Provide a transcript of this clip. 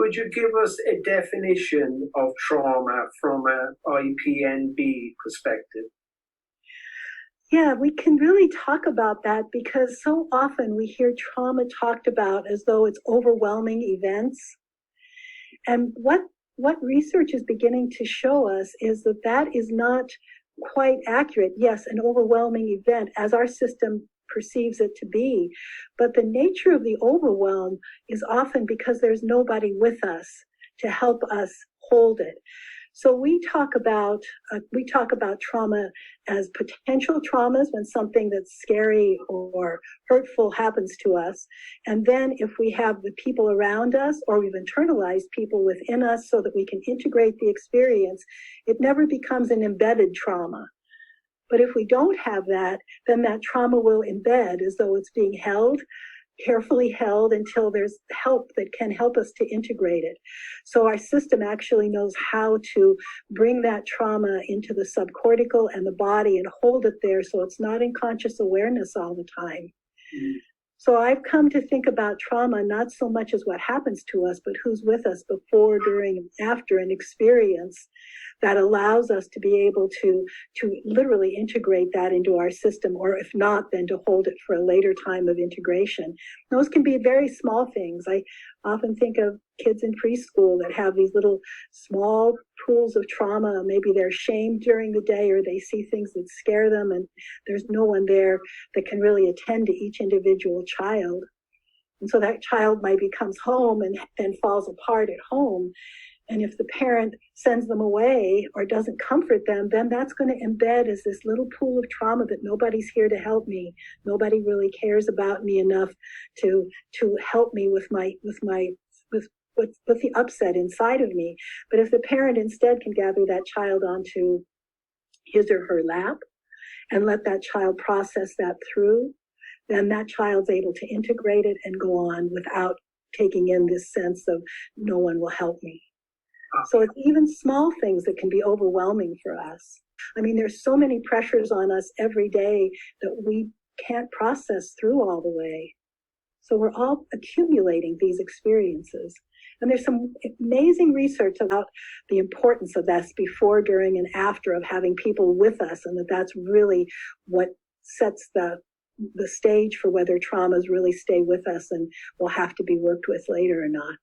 Could you give us a definition of trauma from an IPNB perspective? Yeah, we can really talk about that because so often we hear trauma talked about as though it's overwhelming events. And what research is beginning to show us is that that is not quite accurate. Yes, an overwhelming event as our system perceives it to be, but the nature of the overwhelm is often because there's nobody with us to help us hold it. So we talk about trauma as potential traumas when something that's scary or hurtful happens to us. And then if we have the people around us or we've internalized people within us so that we can integrate the experience, it never becomes an embedded trauma. But if we don't have that, then that trauma will embed as though it's being held, carefully held until there's help that can help us to integrate it. So our system actually knows how to bring that trauma into the subcortical and the body and hold it there so it's not in conscious awareness all the time. Mm. So I've come to think about trauma not so much as what happens to us, but who's with us before, during, and after an experience that allows us to be able to literally integrate that into our system, or if not, then to hold it for a later time of integration. Those can be very small things. I often think of kids in preschool that have these little small pools of trauma. Maybe they're shamed during the day or they see things that scare them and there's no one there that can really attend to each individual child. And so that child maybe comes home and then falls apart at home. And if the parent sends them away or doesn't comfort them, then that's going to embed as this little pool of trauma that nobody's here to help me. Nobody really cares about me enough to help me with the upset inside of me. But if the parent instead can gather that child onto his or her lap and let that child process that through, then that child's able to integrate it and go on without taking in this sense of no one will help me. So it's even small things that can be overwhelming for us. I mean, there's so many pressures on us every day that we can't process through all the way. So we're all accumulating these experiences. And there's some amazing research about the importance of this before, during, and after of having people with us, and that's really what sets the stage for whether traumas really stay with us and will have to be worked with later or not.